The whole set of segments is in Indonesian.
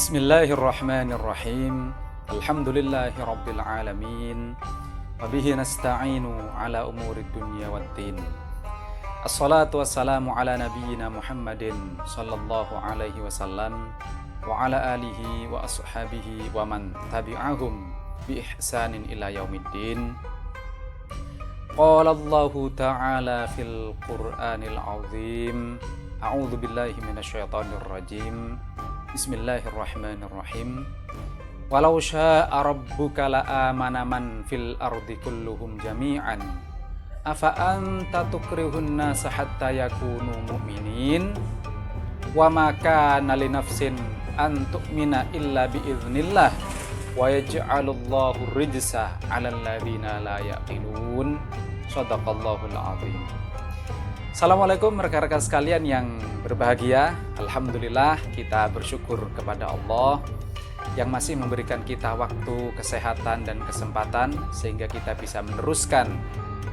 Bismillahirrahmanirrahim. Alhamdulillahi rabbil alamin. Wabihi nasta'inu ala umuri dunya waddin. Assalatu wassalamu ala nabiyyina Muhammadin sallallahu alaihi wasallam wa ala alihi wa ashabihi wa man tabi'ahum bi ihsanin ila yaumiddin. Qala Allahu ta'ala fil Qur'anil azim. A'udzu billahi minasyaitonir rajim. Bismillahirrahmanirrahim. Walau syaa rabbuka la'amana man fil ardi kulluhum jami'an afa anta tukrihun nasa hatta yakunu mu'minin wa ma kana li nafsin an tu'mina illa biiznillah wa yaj'alullahu rijsa 'alal ladzina la yaqilun. Shadaqallahul azim. Assalamualaikum rekan-rekan sekalian yang berbahagia. Alhamdulillah kita bersyukur kepada Allah yang masih memberikan kita waktu, kesehatan, dan kesempatan sehingga kita bisa meneruskan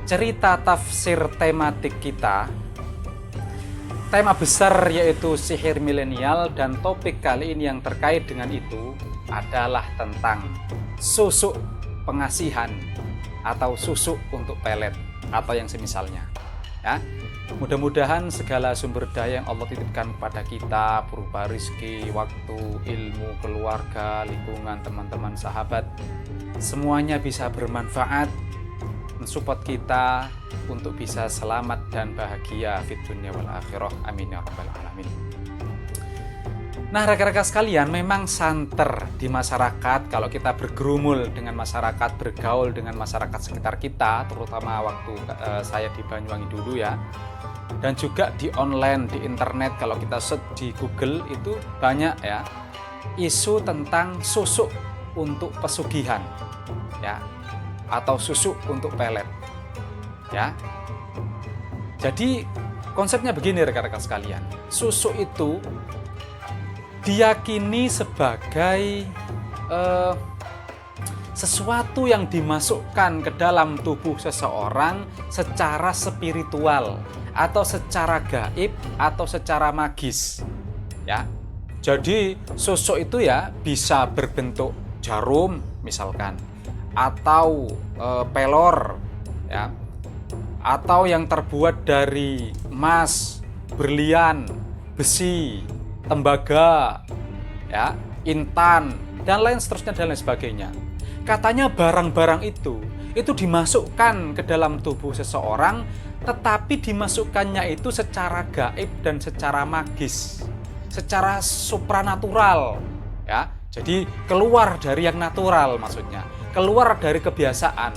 cerita tafsir tematik kita. Tema besar yaitu sihir milenial, dan topik kali ini yang terkait dengan itu adalah tentang susuk pengasihan atau susuk untuk pelet atau yang semisalnya. Ya. Mudah-mudahan segala sumber daya yang Allah titipkan kepada kita berupa rezeki, waktu, ilmu, keluarga, lingkungan, teman-teman, sahabat, semuanya bisa bermanfaat, mensupport kita untuk bisa selamat dan bahagia fid dunya wal akhirah. Amin ya rabbal alamin. Nah, rekan-rekan sekalian, memang santer di masyarakat kalau kita bergerumul dengan masyarakat, bergaul dengan masyarakat sekitar kita, terutama waktu saya di Banyuwangi dulu ya, dan juga di online, di internet, kalau kita search di Google itu banyak ya isu tentang susuk untuk pesugihan ya, atau susuk untuk pelet ya. Jadi konsepnya begini rekan-rekan sekalian, susuk itu diyakini sebagai sesuatu yang dimasukkan ke dalam tubuh seseorang secara spiritual atau secara gaib atau secara magis ya. Jadi susuk itu ya bisa berbentuk jarum misalkan, atau pelor ya, atau yang terbuat dari emas, berlian, besi, tembaga ya, intan, dan lain seterusnya dan lain sebagainya. Katanya barang-barang itu dimasukkan ke dalam tubuh seseorang, tetapi dimasukkannya itu secara gaib dan secara magis, secara supranatural ya. Jadi keluar dari yang natural, maksudnya keluar dari kebiasaan.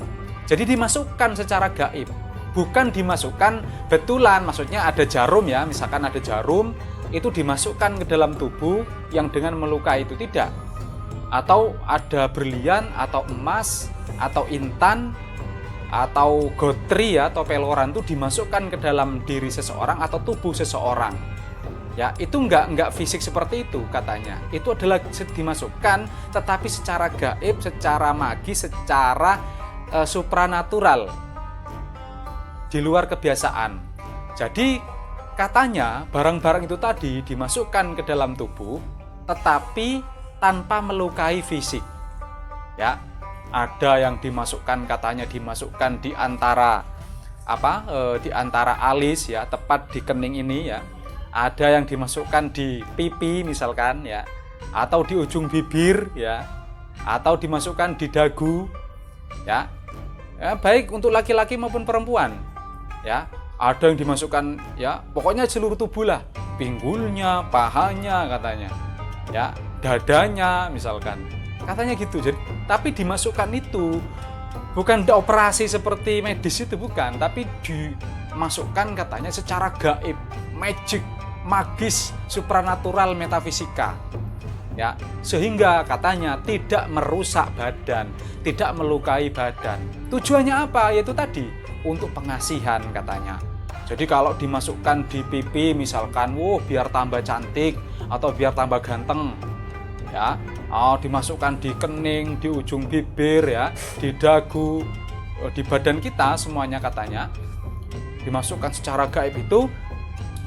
Jadi dimasukkan secara gaib, bukan dimasukkan betulan. Maksudnya ada jarum ya, misalkan ada jarum itu dimasukkan ke dalam tubuh yang dengan melukai, itu tidak. Atau ada berlian atau emas atau intan atau gotri ya, atau peloran itu dimasukkan ke dalam diri seseorang atau tubuh seseorang ya. Itu enggak fisik seperti itu katanya. Itu adalah dimasukkan tetapi secara gaib, secara magis, secara supranatural, di luar kebiasaan. Jadi katanya barang-barang itu tadi dimasukkan ke dalam tubuh tetapi tanpa melukai fisik ya. Ada yang dimasukkan, katanya dimasukkan di antara di antara alis ya, tepat di kening ini ya. Ada yang dimasukkan di pipi misalkan ya, atau di ujung bibir ya, atau dimasukkan di dagu ya. Ya, baik untuk laki-laki maupun perempuan ya. Ada yang dimasukkan ya, pokoknya seluruh tubuh lah, pinggulnya, pahanya katanya ya, dadanya misalkan, katanya gitu. Jadi tapi dimasukkan itu bukan operasi seperti medis itu, bukan, tapi dimasukkan katanya secara gaib, magic, magis, supranatural, metafisika ya, sehingga katanya tidak merusak badan, tidak melukai badan. Tujuannya apa? Yaitu tadi untuk pengasihan katanya. Jadi kalau dimasukkan di pipi misalkan, biar tambah cantik atau biar tambah ganteng ya. Dimasukkan di kening, di ujung bibir ya, di dagu, di badan kita semuanya katanya dimasukkan secara gaib itu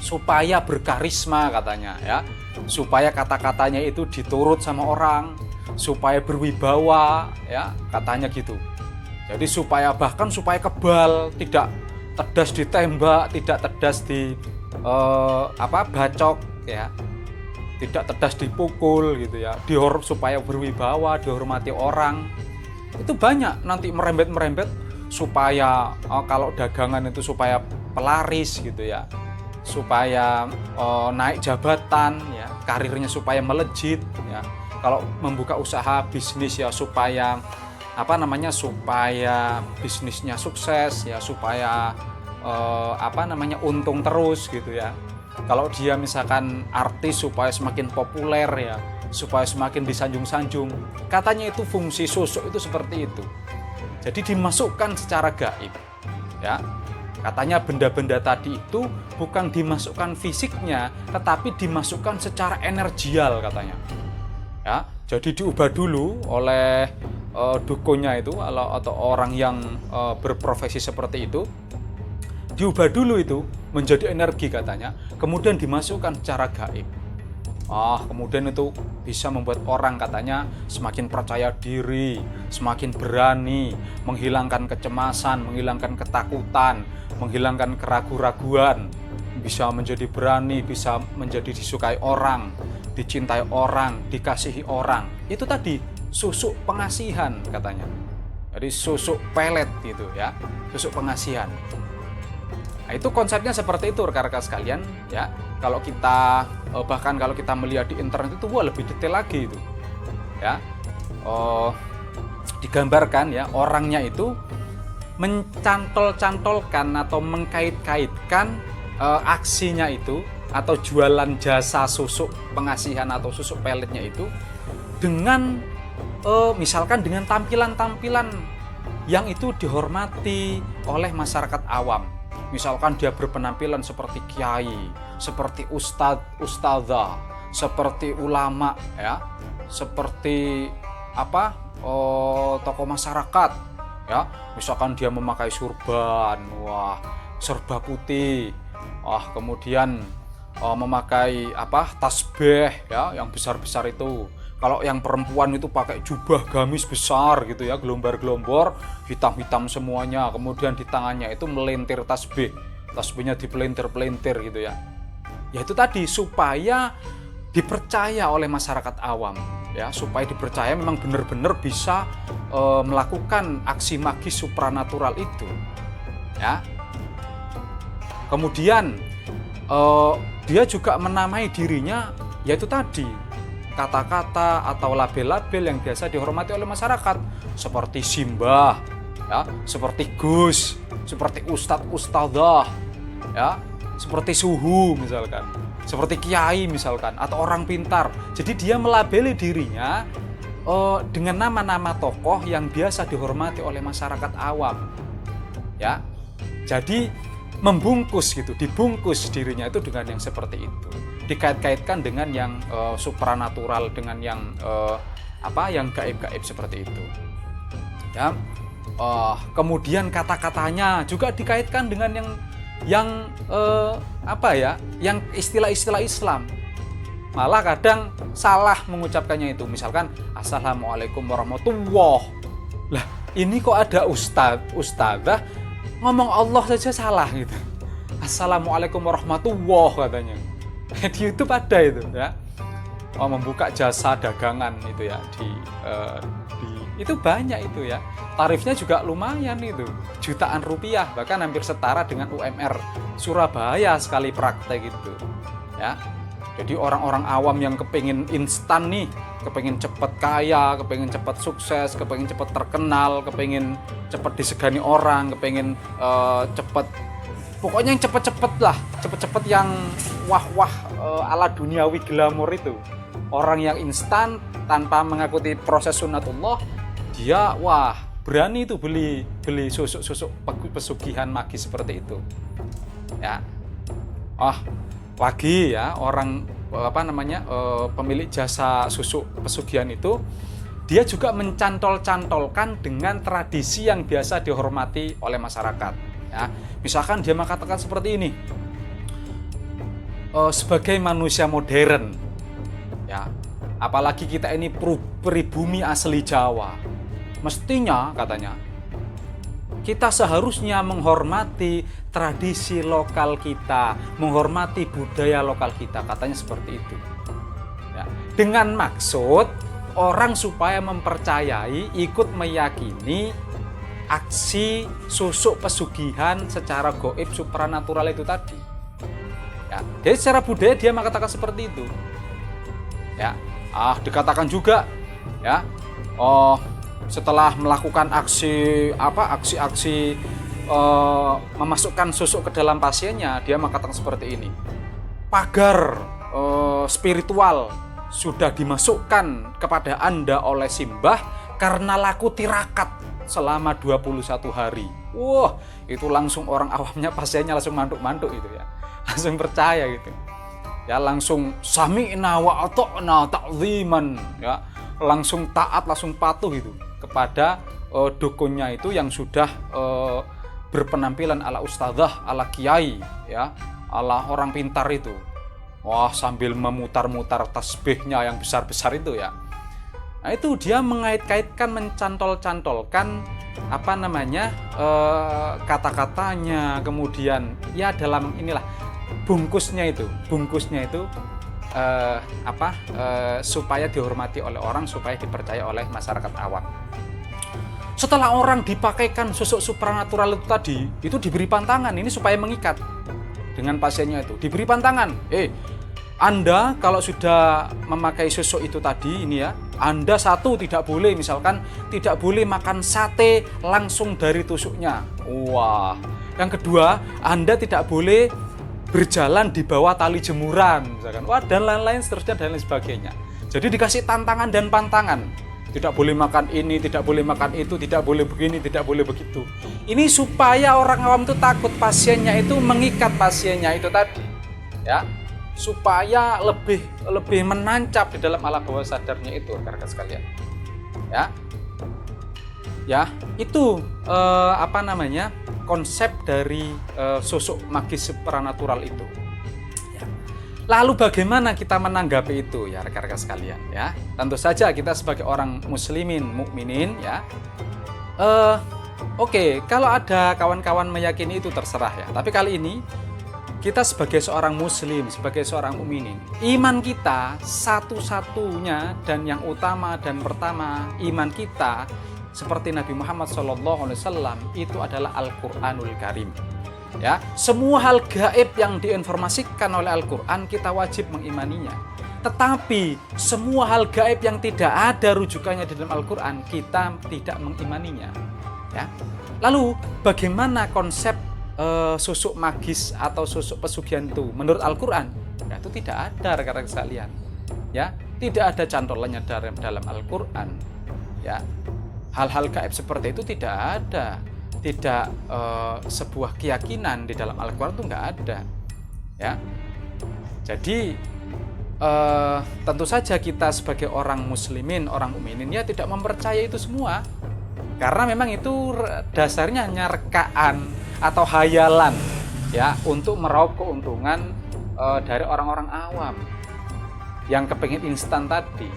supaya berkarisma katanya ya, supaya kata-katanya itu diturut sama orang, supaya berwibawa ya, katanya gitu. Jadi supaya kebal, tidak tedas ditembak, tidak tedas di bacok ya, tidak tedas dipukul gitu ya, supaya berwibawa, dihormati orang. Itu banyak nanti merembet supaya kalau dagangan itu supaya pelaris gitu ya, supaya naik jabatan ya, karirnya supaya melejit ya. Kalau membuka usaha bisnis ya supaya supaya bisnisnya sukses ya, supaya untung terus gitu ya. Kalau dia misalkan artis supaya semakin populer ya, supaya semakin disanjung-sanjung. Katanya itu fungsi sosok itu seperti itu. Jadi dimasukkan secara gaib ya. Katanya benda-benda tadi itu bukan dimasukkan fisiknya, tetapi dimasukkan secara energial katanya ya. Jadi diubah dulu oleh dukunnya itu atau orang yang berprofesi seperti itu, diubah dulu itu menjadi energi katanya, kemudian dimasukkan secara gaib. Kemudian itu bisa membuat orang katanya semakin percaya diri, semakin berani, menghilangkan kecemasan, menghilangkan ketakutan, menghilangkan keraguan-raguan, bisa menjadi berani, bisa menjadi disukai orang, dicintai orang, dikasihi orang. Itu tadi susuk pengasihan katanya. Jadi susuk pelet gitu ya, susuk pengasihan. Nah, itu konsepnya seperti itu rekan-rekan sekalian ya. Kalau kita bahkan kalau kita melihat di internet itu lebih detail lagi itu ya. Digambarkan ya, orangnya itu mencantol-cantolkan atau mengkait-kaitkan aksinya itu atau jualan jasa susuk pengasihan atau susuk peletnya itu dengan misalkan dengan tampilan-tampilan yang itu dihormati oleh masyarakat awam. Misalkan dia berpenampilan seperti kiai, seperti ustadzah, seperti ulama ya, seperti tokoh masyarakat ya. Misalkan dia memakai surban, serba putih, kemudian memakai tasbih ya yang besar-besar itu. Kalau yang perempuan itu pakai jubah gamis besar gitu ya, gelombar-gelombor, hitam-hitam semuanya. Kemudian di tangannya itu melintir tasbih. Tasbihnya dipelintir-pelintir gitu ya. Ya itu tadi supaya dipercaya oleh masyarakat awam ya, supaya dipercaya memang benar-benar bisa melakukan aksi magis supranatural itu. Ya. Kemudian dia juga menamai dirinya yaitu tadi kata-kata atau label-label yang biasa dihormati oleh masyarakat seperti simbah ya, seperti gus, seperti ustadzah ya, seperti suhu misalkan, seperti kiai misalkan, atau orang pintar. Jadi dia melabeli dirinya dengan nama-nama tokoh yang biasa dihormati oleh masyarakat awam ya. Jadi membungkus gitu, dibungkus dirinya itu dengan yang seperti itu, dikait-kaitkan dengan yang supranatural, dengan yang yang gaib-gaib seperti itu ya. Kemudian kata-katanya juga dikaitkan dengan yang istilah-istilah Islam. Malah kadang salah mengucapkannya itu, misalkan assalamualaikum warahmatullah. Lah ini kok ada ustadzah ngomong Allah saja salah gitu, assalamualaikum warahmatullah katanya. Di YouTube ada itu ya, membuka jasa dagangan itu ya, itu banyak itu ya, tarifnya juga lumayan itu, jutaan rupiah, bahkan hampir setara dengan UMR Surabaya sekali praktek gitu ya. Jadi orang-orang awam yang kepingin instan nih, kepingin cepat kaya, kepingin cepat sukses, kepingin cepat terkenal, kepingin cepat disegani orang, kepingin cepat, pokoknya yang cepet-cepet lah, cepet-cepet yang wah-wah ala duniawi glamor itu. Orang yang instan tanpa mengikuti proses sunnatullah, dia berani itu beli susuk-susuk pesugihan magis seperti itu. Ya. Lagi ya, orang pemilik jasa susuk pesugihan itu, dia juga mencantol-cantolkan dengan tradisi yang biasa dihormati oleh masyarakat ya. Misalkan dia mengatakan seperti ini, sebagai manusia modern, ya, apalagi kita ini pribumi asli Jawa, mestinya katanya kita seharusnya menghormati tradisi lokal kita, menghormati budaya lokal kita, katanya seperti itu. Ya, dengan maksud orang supaya mempercayai, ikut meyakini aksi susuk pesugihan secara goib supranatural itu tadi. Ya, jadi secara budaya dia mengatakan seperti itu. Ya, dikatakan juga, ya, setelah melakukan aksi memasukkan susuk ke dalam pasiennya, dia mengatakan seperti ini. Pagar spiritual sudah dimasukkan kepada Anda oleh Simbah karena laku tirakat selama 21 hari. Wah, itu langsung orang awamnya, pasiennya langsung mantuk-mantuk itu ya. Langsung percaya gitu. Ya, langsung sami'na wa ata'na ta'ziman, ya. Langsung taat, langsung patuh gitu kepada dukunnya itu yang sudah berpenampilan ala ustadzah, ala kiai, ya, ala orang pintar itu. Wah, sambil memutar-mutar tasbihnya yang besar-besar itu ya. Nah, itu dia mengait-kaitkan, mencantol-cantolkan kata-katanya, kemudian ya dalam inilah bungkusnya itu supaya dihormati oleh orang, supaya dipercaya oleh masyarakat awam. Setelah orang dipakaikan susuk supranatural itu tadi, itu diberi pantangan ini supaya mengikat dengan pasiennya itu. Diberi pantangan, Anda kalau sudah memakai susuk itu tadi ini ya, Anda satu tidak boleh, misalkan tidak boleh makan sate langsung dari tusuknya. Wah. Yang kedua, Anda tidak boleh berjalan di bawah tali jemuran, misalkan. Wah, dan lain-lain seterusnya dan lain sebagainya. Jadi dikasih tantangan dan pantangan. Tidak boleh makan ini, tidak boleh makan itu, tidak boleh begini, tidak boleh begitu. Ini supaya orang awam itu takut, pasiennya itu mengikat pasiennya itu tadi. Ya. Supaya lebih menancap di dalam alam bawah sadarnya itu, rekan-rekan sekalian. Ya. Ya, itu konsep dari susuk magis supranatural itu. Ya. Lalu bagaimana kita menanggapi itu ya rekan-rekan sekalian ya? Tentu saja kita sebagai orang muslimin, mukminin ya. Oke, kalau ada kawan-kawan meyakini itu terserah ya. Tapi kali ini kita sebagai seorang muslim, sebagai seorang mukminin, iman kita satu-satunya dan yang utama dan pertama, iman kita seperti Nabi Muhammad SAW itu adalah Al-Quranul Karim. Ya, semua hal gaib yang diinformasikan oleh Al-Quran kita wajib mengimaninya. Tetapi semua hal gaib yang tidak ada rujukannya di dalam Al-Quran kita tidak mengimaninya. Ya. Lalu bagaimana konsep susuk magis atau susuk pesugihan itu menurut Al-Quran? Ya, itu tidak ada rekan-rekan sekalian. Ya, tidak ada cantolannya dalam Al-Quran. Ya. Hal-hal gaib seperti itu tidak ada, tidak sebuah keyakinan di dalam Al-Quran itu nggak ada, ya. Jadi tentu saja kita sebagai orang muslimin, orang mukminin ya tidak mempercayai itu semua, karena memang itu dasarnya hanya rekaan atau hayalan, ya, untuk meraup keuntungan dari orang-orang awam yang kepingin instan tadi.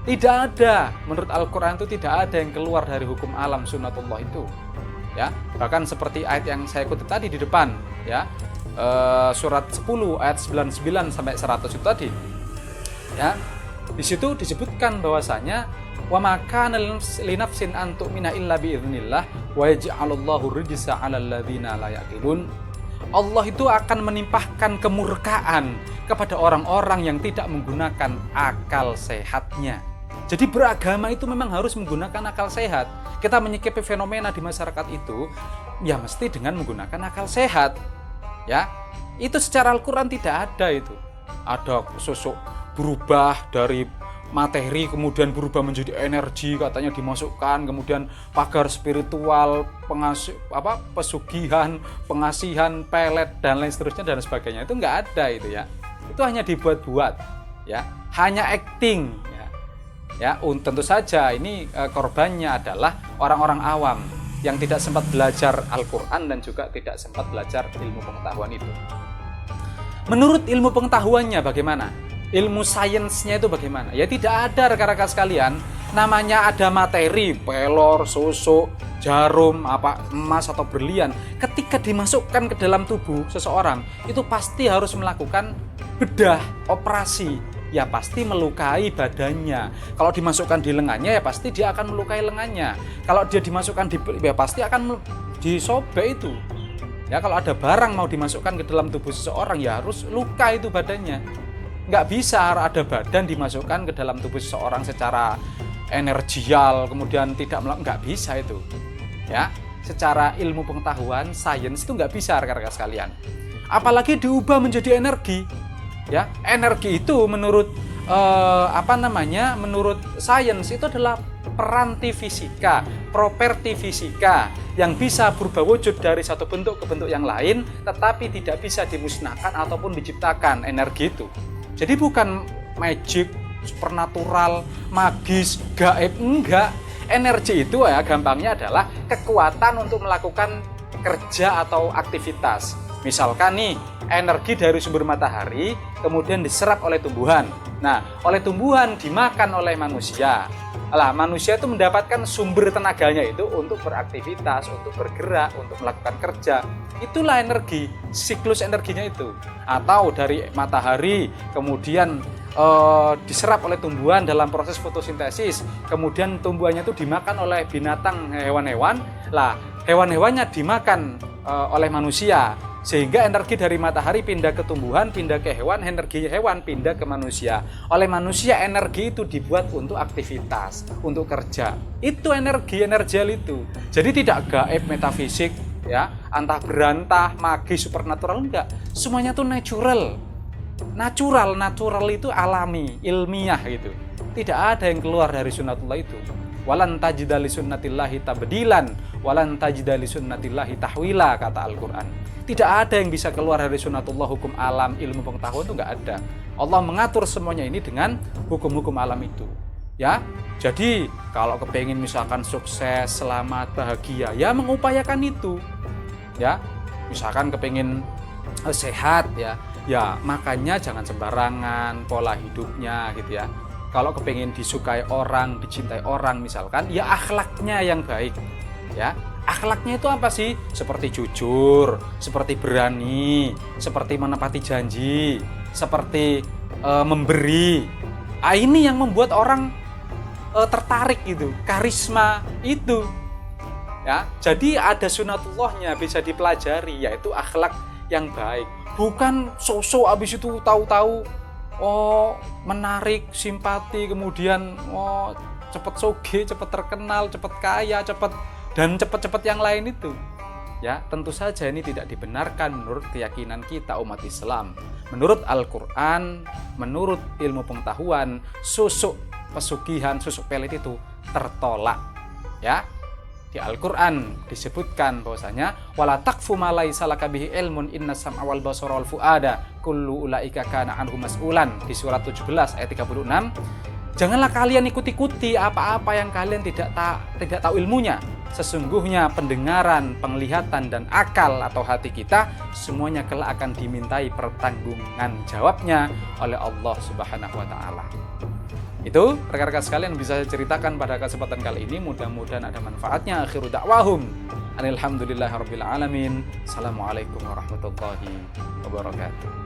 Tidak ada, menurut Al-Quran itu tidak ada yang keluar dari hukum alam sunnatullah itu. Ya, bahkan seperti ayat yang saya kutip tadi di depan, ya, surat 10 ayat 99 sampai 100 itu tadi. Ya, di situ disebutkan bahwasanya wa ma kana li nafsin an tu'mina illa bi idznillah wa yaj'alullahu rijsa 'alal ladzina la yaqilun. Allah itu akan menimpahkan kemurkaan kepada orang-orang yang tidak menggunakan akal sehatnya. Jadi beragama itu memang harus menggunakan akal sehat. Kita menyikapi fenomena di masyarakat itu ya mesti dengan menggunakan akal sehat. Ya, itu secara Al-Quran tidak ada itu. Ada susuk berubah dari materi kemudian berubah menjadi energi katanya dimasukkan, kemudian pagar spiritual, pesugihan, pengasihan, pelet dan lain seterusnya dan sebagainya. Itu nggak ada itu ya. Itu hanya dibuat-buat ya, hanya acting ya. Ya, tentu saja ini korbannya adalah orang-orang awam yang tidak sempat belajar Al-Quran dan juga tidak sempat belajar ilmu pengetahuan itu. Menurut ilmu pengetahuannya bagaimana? Ilmu sainsnya itu bagaimana? Ya tidak ada rekan-rekan sekalian. Namanya ada materi, pelor, susuk, jarum, emas atau berlian. Ketika dimasukkan ke dalam tubuh seseorang, itu pasti harus melakukan bedah, operasi. Ya pasti melukai badannya. Kalau dimasukkan di lengannya, ya pasti dia akan melukai lengannya. Kalau dia dimasukkan ya pasti akan disobek itu. Ya kalau ada barang mau dimasukkan ke dalam tubuh seseorang, ya harus luka itu badannya. Nggak bisa ada badan dimasukkan ke dalam tubuh seseorang secara energial, kemudian nggak bisa itu. Ya, secara ilmu pengetahuan, sains itu nggak bisa rekan-rekan sekalian. Apalagi diubah menjadi energi. Ya, energi itu menurut menurut sains itu adalah peranti fisika, properti fisika yang bisa berubah wujud dari satu bentuk ke bentuk yang lain, tetapi tidak bisa dimusnahkan ataupun diciptakan energi itu. Jadi bukan magic, supernatural, magis, gaib, enggak. Energi itu ya gampangnya adalah kekuatan untuk melakukan kerja atau aktivitas. Misalkan nih, energi dari sumber matahari kemudian diserap oleh tumbuhan. Nah, oleh tumbuhan dimakan oleh manusia. Lah, manusia itu mendapatkan sumber tenaganya itu untuk beraktivitas, untuk bergerak, untuk melakukan kerja. Itulah energi, siklus energinya itu. Atau dari matahari kemudian diserap oleh tumbuhan dalam proses fotosintesis, kemudian tumbuhannya itu dimakan oleh binatang, hewan-hewan. Lah, hewan-hewannya dimakan oleh manusia, sehingga energi dari matahari pindah ke tumbuhan, pindah ke hewan, energi hewan pindah ke manusia. Oleh manusia energi itu dibuat untuk aktivitas, untuk kerja. Itu energi energial itu. Jadi tidak gaib, metafisik, ya, antah berantah, magis, supernatural, enggak. Semuanya itu natural. Natural itu alami, ilmiah gitu. Tidak ada yang keluar dari sunnatullah itu. Walan tajida li sunnatillahi tabdilan, walan tajida li sunnatillahi tahwila, kata Al-Qur'an. Tidak ada yang bisa keluar dari sunnatullah, hukum alam, ilmu pengetahuan itu enggak ada. Allah mengatur semuanya ini dengan hukum-hukum alam itu. Ya. Jadi, kalau kepengin misalkan sukses, selamat, bahagia, ya mengupayakan itu. Ya. Misalkan kepengin sehat ya. Ya, makannya jangan sembarangan, pola hidupnya gitu ya. Kalau kepengin disukai orang, dicintai orang misalkan, ya akhlaknya yang baik. Ya, akhlaknya itu apa sih? Seperti jujur, seperti berani, seperti menepati janji, seperti memberi. Ini yang membuat orang tertarik gitu, karisma itu. Ya, jadi ada sunatullahnya bisa dipelajari, yaitu akhlak yang baik. Bukan sosok abis itu tahu-tahu menarik simpati, kemudian cepet soge, cepet terkenal, cepet kaya, cepet yang lain itu. Ya, tentu saja ini tidak dibenarkan menurut keyakinan kita umat Islam. Menurut Al-Qur'an, menurut ilmu pengetahuan, susuk pesugihan, susuk pelit itu tertolak. Ya. Di Al-Qur'an disebutkan bahwasanya wala taqfu ma laisa laka bihi ilmun innas sam'a wal basara wal fuada kullu ulaika kana anhu mas'ulan, di surat 17 ayat 36. Janganlah kalian ikuti-ikuti apa-apa yang kalian tidak tahu ilmunya. Sesungguhnya pendengaran, penglihatan dan akal atau hati kita semuanya kelak akan dimintai pertanggungan jawabnya oleh Allah Subhanahu wa taala. Itu rekan-rekan sekalian bisa saya ceritakan pada kesempatan kali ini, mudah-mudahan ada manfaatnya. Akhiru da'wahum alhamdulillahirabbil alamin. Assalamualaikum warahmatullahi wabarakatuh.